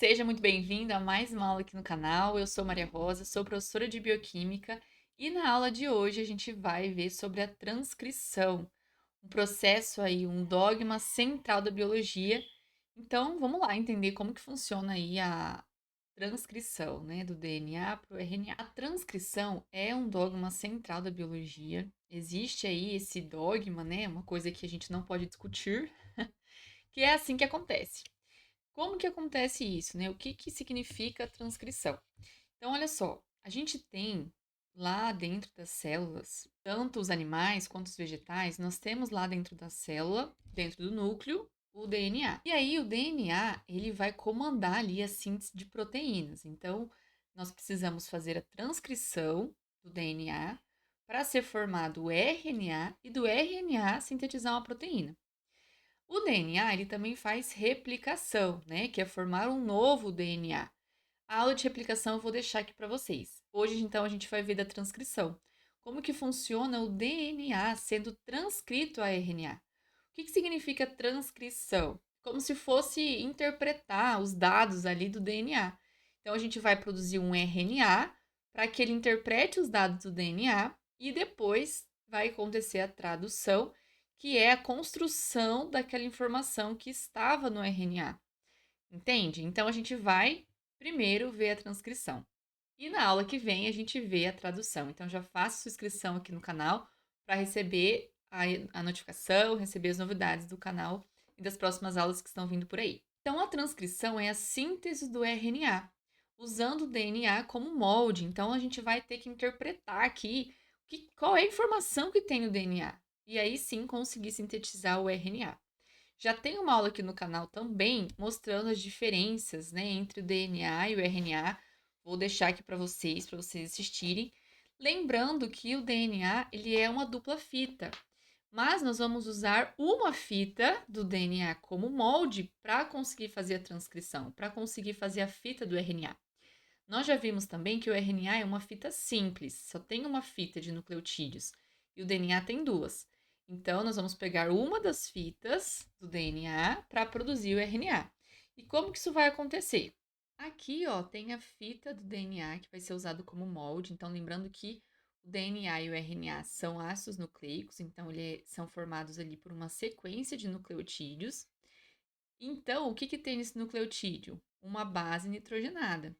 Seja muito bem-vindo a mais uma aula aqui no canal. Eu sou Maria Rosa, sou professora de Bioquímica e na aula de hoje a gente vai ver sobre a transcrição, um processo aí, um dogma central da biologia. Então, vamos lá entender como que funciona aí a transcrição, né, do DNA para o RNA. A transcrição é um dogma central da biologia. Existe aí esse dogma, né, uma coisa que a gente não pode discutir, que é assim que acontece. Como que acontece isso, né? O que que significa transcrição? Então, olha só, a gente tem lá dentro das células, tanto os animais quanto os vegetais, nós temos lá dentro da célula, dentro do núcleo, o DNA. E aí o DNA, ele vai comandar ali a síntese de proteínas. Então, nós precisamos fazer a transcrição do DNA para ser formado o RNA e do RNA sintetizar uma proteína. O DNA, ele também faz replicação, né, que é formar um novo DNA. A aula de replicação eu vou deixar aqui para vocês. Hoje, então, a gente vai ver da transcrição. Como que funciona o DNA sendo transcrito a RNA? O que que significa transcrição? Como se fosse interpretar os dados ali do DNA. Então, a gente vai produzir um RNA para que ele interprete os dados do DNA e depois vai acontecer a tradução, que é a construção daquela informação que estava no RNA. Entende? Então, a gente vai primeiro ver a transcrição. E na aula que vem a gente vê a tradução. Então já faça sua inscrição aqui no canal para receber a notificação, receber as novidades do canal e das próximas aulas que estão vindo por aí. Então a transcrição é a síntese do RNA, usando o DNA como molde. Então a gente vai ter que interpretar aqui qual é a informação que tem no DNA. E aí sim conseguir sintetizar o RNA. Já tem uma aula aqui no canal também mostrando as diferenças, né, entre o DNA e o RNA. Vou deixar aqui para vocês assistirem. Lembrando que o DNA ele é uma dupla fita, mas nós vamos usar uma fita do DNA como molde para conseguir fazer a transcrição, para conseguir fazer a fita do RNA. Nós já vimos também que o RNA é uma fita simples, só tem uma fita de nucleotídeos, e o DNA tem duas. Então, nós vamos pegar uma das fitas do DNA para produzir o RNA. E como que isso vai acontecer? Aqui, ó, tem a fita do DNA que vai ser usado como molde. Então, lembrando que o DNA e o RNA são ácidos nucleicos, então eles são formados ali por uma sequência de nucleotídeos. Então, o que que tem nesse nucleotídeo? Uma base nitrogenada.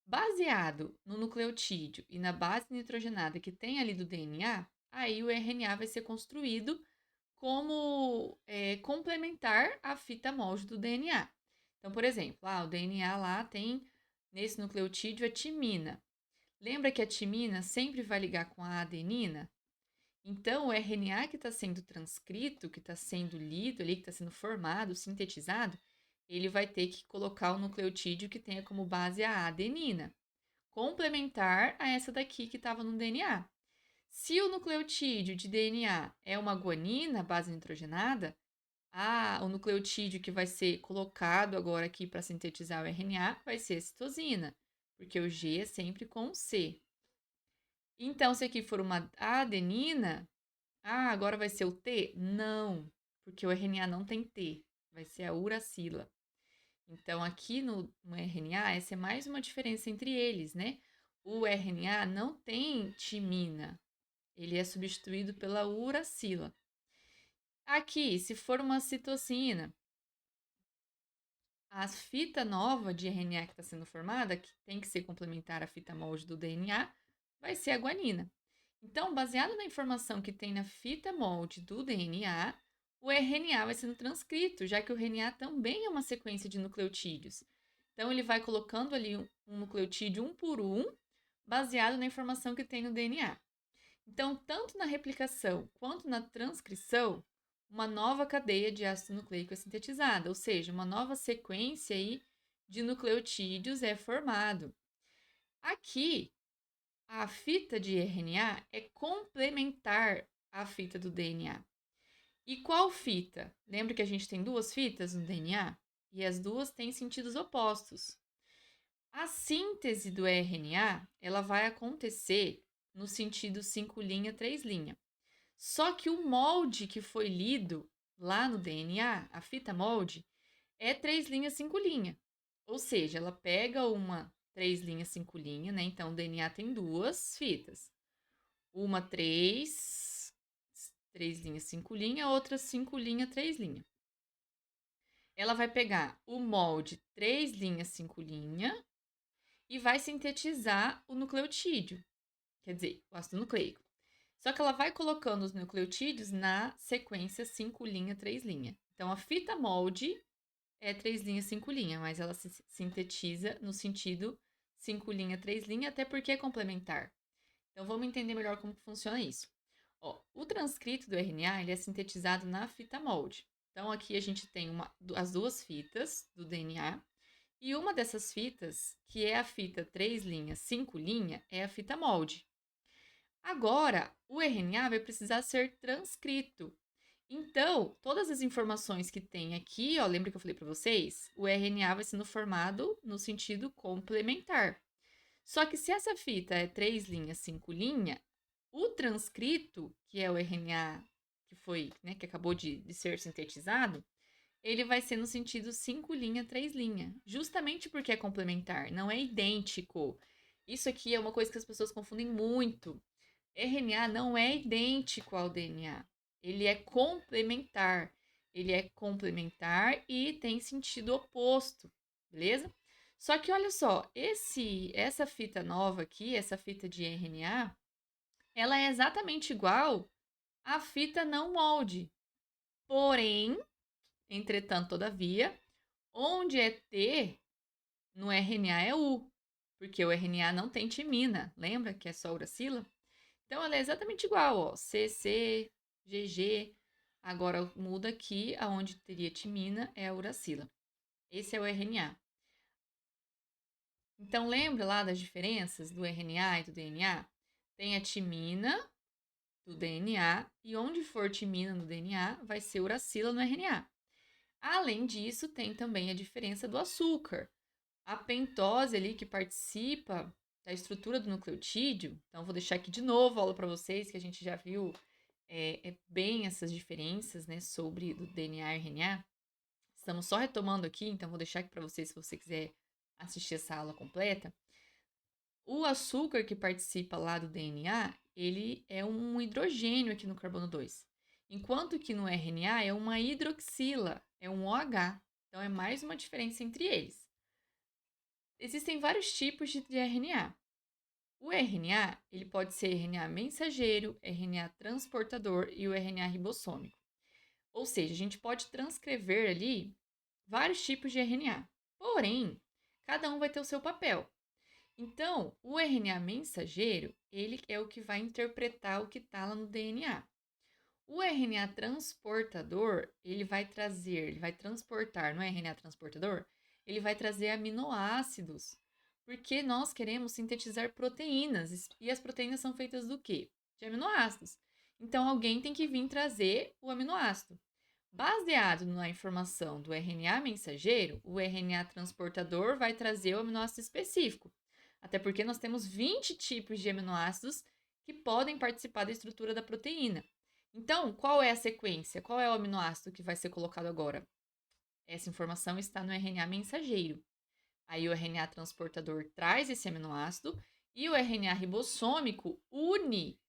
Baseado no nucleotídeo e na base nitrogenada que tem ali do DNA, aí o RNA vai ser construído como complementar à fita molde do DNA. Então, por exemplo, o DNA lá tem nesse nucleotídeo a timina. Lembra que a timina sempre vai ligar com a adenina? Então, o RNA que está sendo transcrito, que está sendo lido ali, que está sendo formado, sintetizado, ele vai ter que colocar o nucleotídeo que tenha como base a adenina complementar a essa daqui que estava no DNA. Se o nucleotídeo de DNA é uma guanina, base nitrogenada, o nucleotídeo que vai ser colocado agora aqui para sintetizar o RNA vai ser a citosina, porque o G é sempre com C. Então, se aqui for uma adenina, agora vai ser o T? Não, porque o RNA não tem T, vai ser a uracila. Então, aqui no RNA, essa é mais uma diferença entre eles, né? O RNA não tem timina, ele é substituído pela uracila. Aqui, se for uma citosina, a fita nova de RNA que está sendo formada, que tem que ser complementar à fita molde do DNA, vai ser a guanina. Então, baseado na informação que tem na fita molde do DNA, o RNA vai sendo transcrito, já que o RNA também é uma sequência de nucleotídeos. Então, ele vai colocando ali um nucleotídeo um por um, baseado na informação que tem no DNA. Então, tanto na replicação quanto na transcrição, uma nova cadeia de ácido nucleico é sintetizada, ou seja, uma nova sequência aí de nucleotídeos é formado. Aqui, a fita de RNA é complementar à fita do DNA. E qual fita? Lembra que a gente tem duas fitas no DNA? E as duas têm sentidos opostos. A síntese do RNA, ela vai acontecer no sentido 5' 3'. Só que o molde que foi lido lá no DNA, a fita molde, é 3', 5'. Ou seja, ela pega uma 3 linhas, 5 linhas, né? Então, o DNA tem duas fitas. Uma 3 linhas, 5 linhas, outra 5 linhas, 3 linhas. Ela vai pegar o molde 3 linhas, 5 linhas e vai sintetizar o nucleotídeo, quer dizer, o ácido nucleico. Só que ela vai colocando os nucleotídeos na sequência 5 linha, 3 linha. Então, a fita molde é 3 linhas, 5 linha, mas ela se sintetiza no sentido 5 linha, 3 linha, até porque é complementar. Então, vamos entender melhor como funciona isso. Ó, o transcrito do RNA ele é sintetizado na fita molde. Então, aqui a gente tem as duas fitas do DNA, e uma dessas fitas, que é a fita 3 linhas, 5 linha, é a fita molde. Agora, o RNA vai precisar ser transcrito. Então, todas as informações que tem aqui, ó, lembra que eu falei para vocês? O RNA vai sendo formado no sentido complementar. Só que se essa fita é 3 linhas, 5 linha, o transcrito, que é o RNA que foi, né, que acabou de ser sintetizado, ele vai ser no sentido 5 linha, 3 linha, justamente porque é complementar, não é idêntico. Isso aqui é uma coisa que as pessoas confundem muito. RNA não é idêntico ao DNA. Ele é complementar. Ele é complementar e tem sentido oposto, beleza? Só que olha só, essa fita nova aqui, essa fita de RNA, ela é exatamente igual à fita não molde. Porém, entretanto, todavia, onde é T no RNA é U, porque o RNA não tem timina, lembra que é só uracila? Então, ela é exatamente igual, ó, CC, GG. Agora, muda aqui, aonde teria timina é a uracila. Esse é o RNA. Então, lembra lá das diferenças do RNA e do DNA? Tem a timina do DNA, e onde for timina no DNA, vai ser uracila no RNA. Além disso, tem também a diferença do açúcar. A pentose ali que participa da estrutura do nucleotídeo, então vou deixar aqui de novo a aula para vocês, que a gente já viu bem essas diferenças, né, sobre o DNA e RNA. Estamos só retomando aqui, então vou deixar aqui para vocês se você quiser assistir essa aula completa. O açúcar que participa lá do DNA, ele é um hidrogênio aqui no carbono 2, enquanto que no RNA é uma hidroxila, é um OH. Então é mais uma diferença entre eles. Existem vários tipos de RNA. O RNA, ele pode ser RNA mensageiro, RNA transportador e o RNA ribossômico. Ou seja, a gente pode transcrever ali vários tipos de RNA. Porém, cada um vai ter o seu papel. Então, o RNA mensageiro, ele é o que vai interpretar o que está lá no DNA. O RNA transportador, ele vai transportar, no RNA transportador, ele vai trazer aminoácidos, porque nós queremos sintetizar proteínas, e as proteínas são feitas do quê? De aminoácidos. Então, alguém tem que vir trazer o aminoácido. Baseado na informação do RNA mensageiro, o RNA transportador vai trazer o aminoácido específico. Até porque nós temos 20 tipos de aminoácidos que podem participar da estrutura da proteína. Então, qual é a sequência? Qual é o aminoácido que vai ser colocado agora? Essa informação está no RNA mensageiro. Aí o RNA transportador traz esse aminoácido e o RNA ribossômico une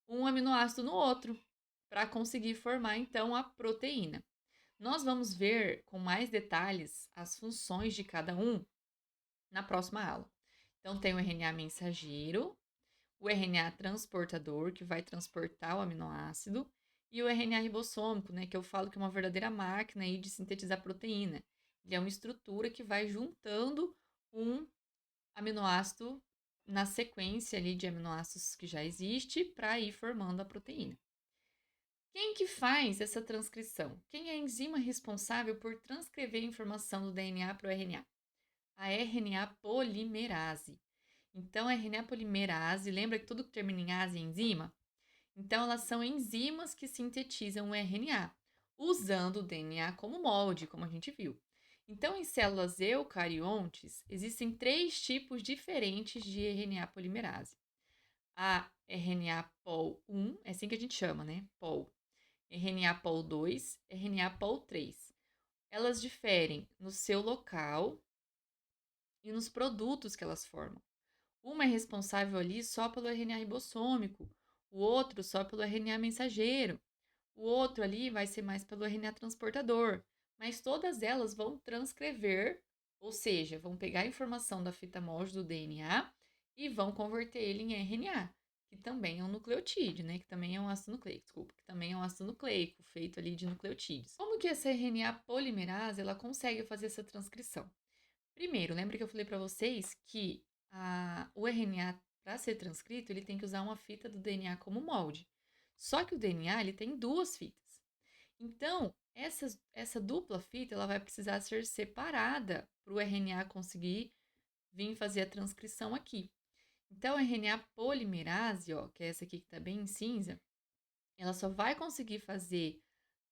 um aminoácido no outro para conseguir formar então a proteína. Nós vamos ver com mais detalhes as funções de cada um na próxima aula. Então tem o RNA mensageiro, o RNA transportador, que vai transportar o aminoácido, e o RNA ribossômico, né, que eu falo que é uma verdadeira máquina aí de sintetizar proteína. Ele é uma estrutura que vai juntando um aminoácido na sequência ali de aminoácidos que já existe para ir formando a proteína. Quem que faz essa transcrição? Quem é a enzima responsável por transcrever a informação do DNA para o RNA? A RNA polimerase. Então, a RNA polimerase, lembra que tudo que termina em ase é enzima? Então, elas são enzimas que sintetizam o RNA, usando o DNA como molde, como a gente viu. Então, em células eucariontes, existem 3 tipos diferentes de RNA polimerase. A RNA Pol-1, é assim que a gente chama, né? Pol. RNA Pol-2, RNA Pol-3. Elas diferem no seu local e nos produtos que elas formam. Uma é responsável ali só pelo RNA ribossômico, o outro só pelo RNA mensageiro, o outro ali vai ser mais pelo RNA transportador, mas todas elas vão transcrever, ou seja, vão pegar a informação da fita molde do DNA e vão converter ele em RNA, que também é um nucleotídeo, né? Que também é um ácido nucleico, desculpa, que também é um ácido nucleico feito ali de nucleotídeos. Como que essa RNA polimerase ela consegue fazer essa transcrição? Primeiro, lembra que eu falei para vocês que o RNA, para ser transcrito, ele tem que usar uma fita do DNA como molde. Só que o DNA ele tem duas fitas. Então, essa dupla fita ela vai precisar ser separada para o RNA conseguir vir fazer a transcrição aqui. Então, a RNA polimerase, ó, que é essa aqui que está bem em cinza, ela só vai conseguir fazer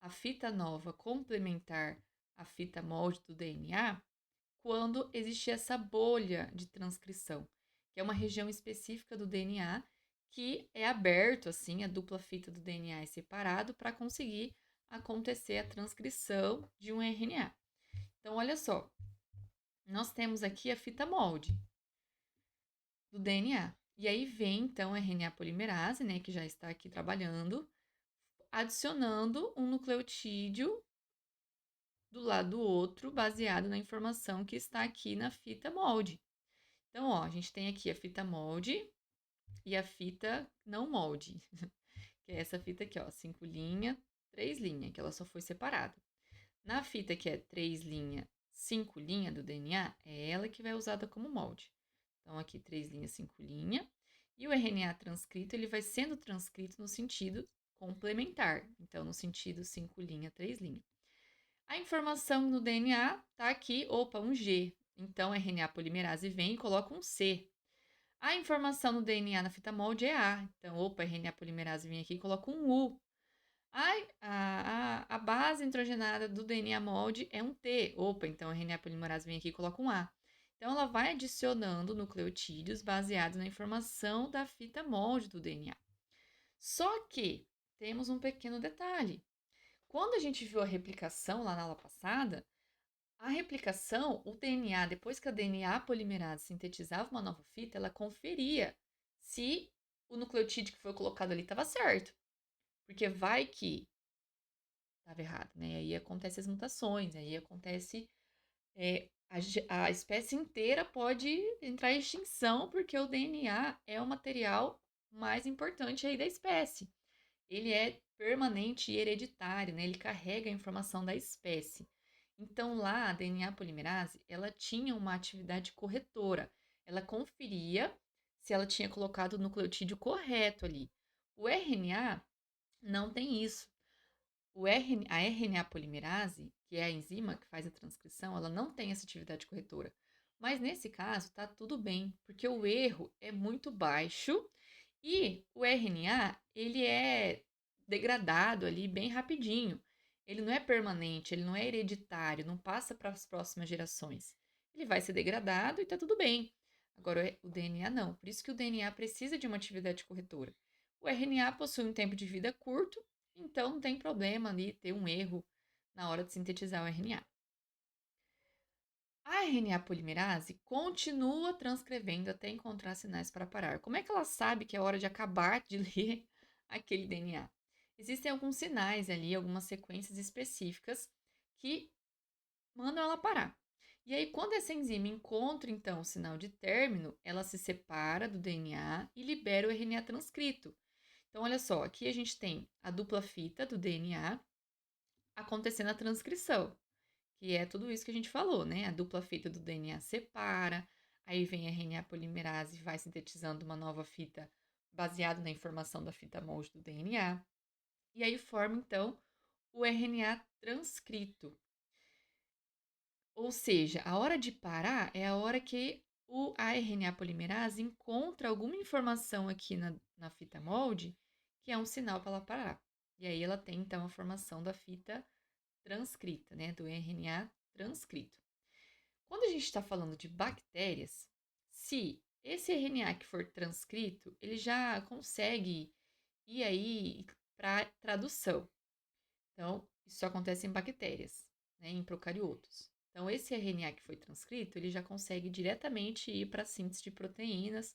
a fita nova complementar a fita molde do DNA quando existir essa bolha de transcrição, que é uma região específica do DNA que é aberto, assim, a dupla fita do DNA é separado para conseguir acontecer a transcrição de um RNA. Então, olha só, nós temos aqui a fita molde do DNA. E aí vem, então, a RNA polimerase, né, que já está aqui trabalhando, adicionando um nucleotídeo do lado do outro, baseado na informação que está aqui na fita molde. Então, ó, a gente tem aqui a fita molde e a fita não molde, que é essa fita aqui, ó, 5 linha, 3 linha, que ela só foi separada. Na fita que é 3 linha, 5 linha do DNA, é ela que vai usada como molde. Então, aqui 3 linha, 5 linha. E o RNA transcrito, ele vai sendo transcrito no sentido complementar. Então, no sentido 5 linha, 3 linha. A informação no DNA tá aqui, opa, um G. Então, a RNA polimerase vem e coloca um C. A informação no DNA na fita molde é A. Então, opa, a RNA polimerase vem aqui e coloca um U. A base nitrogenada do DNA molde é um T. Opa, então a RNA polimerase vem aqui e coloca um A. Então, ela vai adicionando nucleotídeos baseados na informação da fita molde do DNA. Só que temos um pequeno detalhe. Quando a gente viu a replicação lá na aula passada, a replicação, o DNA, depois que a DNA polimerase sintetizava uma nova fita, ela conferia se o nucleotídeo que foi colocado ali estava certo. Porque vai que estava errado, né? Aí acontecem as mutações, aí acontece. A espécie inteira pode entrar em extinção, porque o DNA é o material mais importante aí da espécie. Ele é permanente e hereditário, né? Ele carrega a informação da espécie. Então, lá, a DNA polimerase, ela tinha uma atividade corretora. Ela conferia se ela tinha colocado o nucleotídeo correto ali. O RNA não tem isso. A RNA polimerase, que é a enzima que faz a transcrição, ela não tem essa atividade corretora. Mas nesse caso, está tudo bem, porque o erro é muito baixo e o RNA, ele é degradado ali bem rapidinho. Ele não é permanente, ele não é hereditário, não passa para as próximas gerações. Ele vai ser degradado e está tudo bem. Agora, o DNA não. Por isso que o DNA precisa de uma atividade corretora. O RNA possui um tempo de vida curto, então não tem problema ali ter um erro na hora de sintetizar o RNA. A RNA polimerase continua transcrevendo até encontrar sinais para parar. Como é que ela sabe que é hora de acabar de ler aquele DNA? Existem alguns sinais ali, algumas sequências específicas que mandam ela parar. E aí, quando essa enzima encontra, então, o sinal de término, ela se separa do DNA e libera o RNA transcrito. Então, olha só, aqui a gente tem a dupla fita do DNA acontecendo a transcrição, que é tudo isso que a gente falou, né? A dupla fita do DNA separa, aí vem a RNA polimerase e vai sintetizando uma nova fita baseada na informação da fita molde do DNA. E aí forma, então, o RNA transcrito. Ou seja, a hora de parar é a hora que a RNA polimerase encontra alguma informação aqui na fita molde que é um sinal para ela parar. E aí ela tem, então, a formação da fita transcrita, né? Do RNA transcrito. Quando a gente está falando de bactérias, se esse RNA que for transcrito, ele já consegue ir aí para tradução. Então, isso acontece em bactérias, né, em procariotos. Então, esse RNA que foi transcrito, ele já consegue diretamente ir para a síntese de proteínas,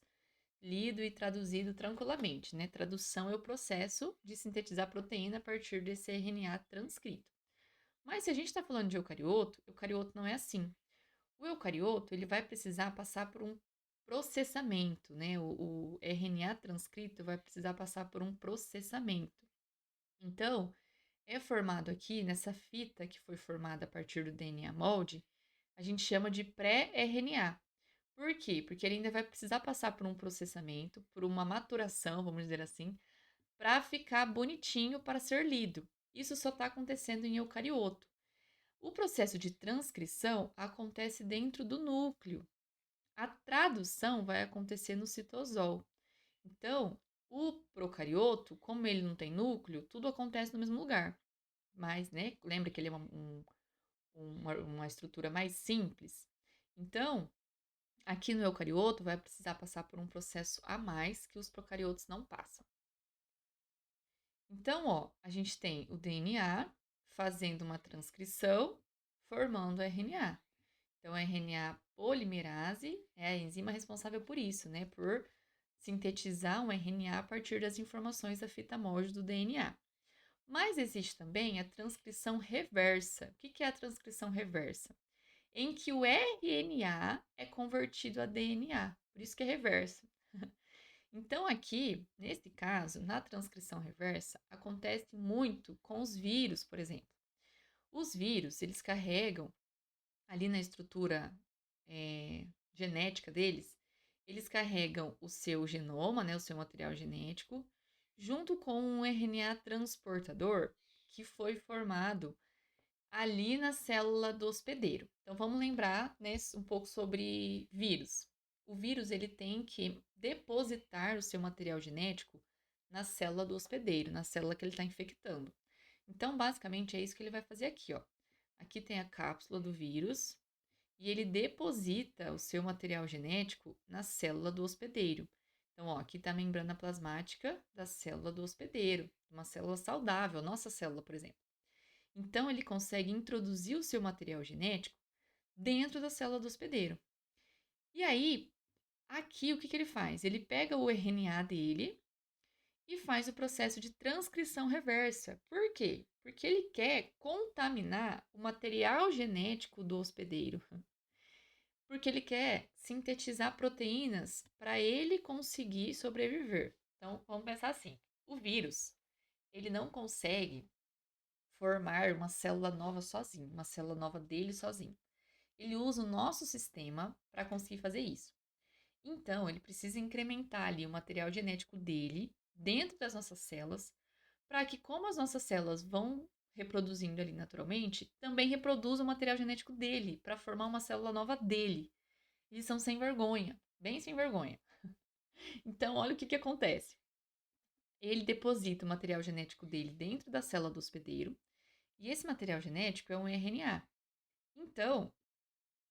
lido e traduzido tranquilamente, né? Tradução é o processo de sintetizar proteína a partir desse RNA transcrito. Mas se a gente está falando de eucarioto não é assim. O eucarioto, ele vai precisar passar por um processamento, né? O RNA transcrito vai precisar passar por um processamento. Então, é formado aqui nessa fita que foi formada a partir do DNA molde, a gente chama de pré-RNA. Por quê? Porque ele ainda vai precisar passar por um processamento, por uma maturação, vamos dizer assim, para ficar bonitinho para ser lido. Isso só está acontecendo em eucarioto. O processo de transcrição acontece dentro do núcleo. A tradução vai acontecer no citosol. Então, o procarioto, como ele não tem núcleo, tudo acontece no mesmo lugar. Mas, né, lembra que ele é uma estrutura mais simples? Então, aqui no eucarioto vai precisar passar por um processo a mais que os procariotos não passam. Então, ó, a gente tem o DNA fazendo uma transcrição, formando o RNA. Então, a RNA polimerase é a enzima responsável por isso, né? Por sintetizar um RNA a partir das informações da fita molde do DNA. Mas existe também a transcrição reversa. O que é a transcrição reversa? Em que o RNA é convertido a DNA, por isso que é reverso. Então, aqui, nesse caso, na transcrição reversa, acontece muito com os vírus, por exemplo. Os vírus, eles carregam ali na estrutura genética deles, eles carregam o seu genoma, né, o seu material genético, junto com um RNA transportador que foi formado ali na célula do hospedeiro. Então vamos lembrar, né, um pouco sobre vírus. O vírus ele tem que depositar o seu material genético na célula do hospedeiro, na célula que ele está infectando. Então, basicamente, é isso que ele vai fazer aqui, ó. Aqui tem a cápsula do vírus e ele deposita o seu material genético na célula do hospedeiro. Então, ó, aqui está a membrana plasmática da célula do hospedeiro, uma célula saudável, nossa célula, por exemplo. Então, ele consegue introduzir o seu material genético dentro da célula do hospedeiro. E aí, aqui, o que ele faz? Ele pega o RNA dele e faz o processo de transcrição reversa. Por quê? Porque ele quer contaminar o material genético do hospedeiro. Porque ele quer sintetizar proteínas para ele conseguir sobreviver. Então, vamos pensar assim: o vírus, ele não consegue formar uma célula nova sozinho, uma célula nova dele sozinho. Ele usa o nosso sistema para conseguir fazer isso. Então, ele precisa incrementar ali o material genético dele dentro das nossas células, para que, como as nossas células vão reproduzindo ali naturalmente, também reproduza o material genético dele, para formar uma célula nova dele. Eles são sem vergonha, bem sem vergonha. Então, olha o que acontece. Ele deposita o material genético dele dentro da célula do hospedeiro, e esse material genético é um RNA. Então,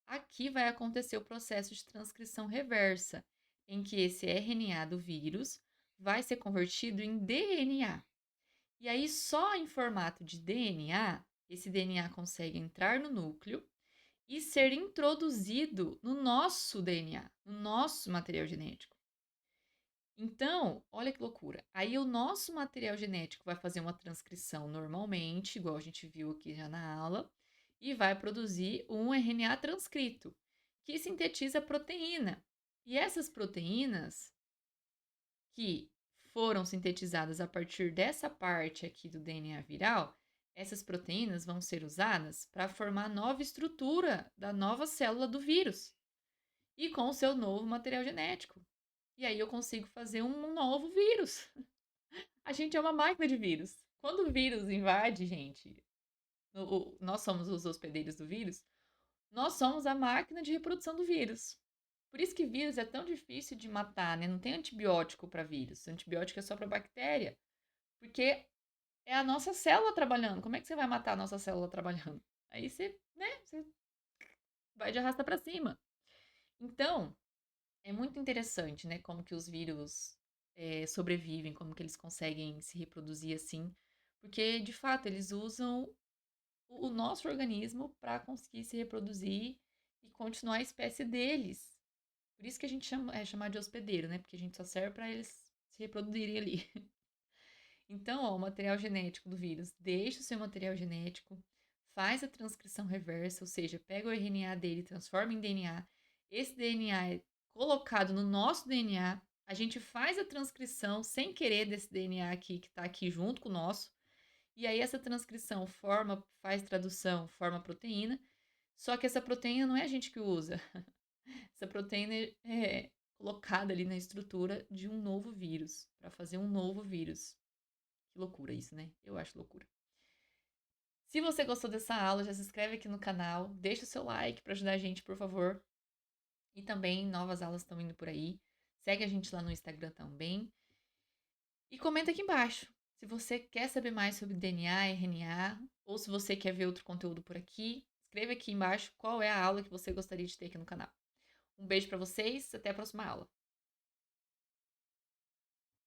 aqui vai acontecer o processo de transcrição reversa, em que esse RNA do vírus vai ser convertido em DNA. E aí, só em formato de DNA, esse DNA consegue entrar no núcleo e ser introduzido no nosso DNA, no nosso material genético. Então, olha que loucura. Aí o nosso material genético vai fazer uma transcrição normalmente, igual a gente viu aqui já na aula, e vai produzir um RNA transcrito, que sintetiza proteína. E essas proteínas que foram sintetizadas a partir dessa parte aqui do DNA viral, essas proteínas vão ser usadas para formar a nova estrutura da nova célula do vírus e com o seu novo material genético. E aí eu consigo fazer um novo vírus. A gente é uma máquina de vírus. Quando o vírus invade, gente, nós somos os hospedeiros do vírus, nós somos a máquina de reprodução do vírus. Por isso que vírus é tão difícil de matar, né? Não tem antibiótico para vírus. Antibiótico é só para bactéria. Porque é a nossa célula trabalhando. Como é que você vai matar a nossa célula trabalhando? Aí você, né? Você vai de arrasta para cima. Então, é muito interessante, né? Como que os vírus sobrevivem, como que eles conseguem se reproduzir assim. Porque, de fato, eles usam o nosso organismo para conseguir se reproduzir e continuar a espécie deles. Por isso que a gente chama, é chamar de hospedeiro, né? Porque a gente só serve para eles se reproduzirem ali. Então, ó, o material genético do vírus deixa o seu material genético, faz a transcrição reversa, ou seja, pega o RNA dele, transforma em DNA. Esse DNA é colocado no nosso DNA, a gente faz a transcrição sem querer desse DNA aqui que está aqui junto com o nosso, e aí essa transcrição faz tradução, forma proteína, só que essa proteína não é a gente que usa. Essa proteína é colocada ali na estrutura de um novo vírus, para fazer um novo vírus. Que loucura isso, né? Eu acho loucura. Se você gostou dessa aula, já se inscreve aqui no canal, deixa o seu like para ajudar a gente, por favor. E também novas aulas estão indo por aí. Segue a gente lá no Instagram também. E comenta aqui embaixo se você quer saber mais sobre DNA, RNA, ou se você quer ver outro conteúdo por aqui. Escreva aqui embaixo qual é a aula que você gostaria de ter aqui no canal. Um beijo para vocês, até a próxima aula.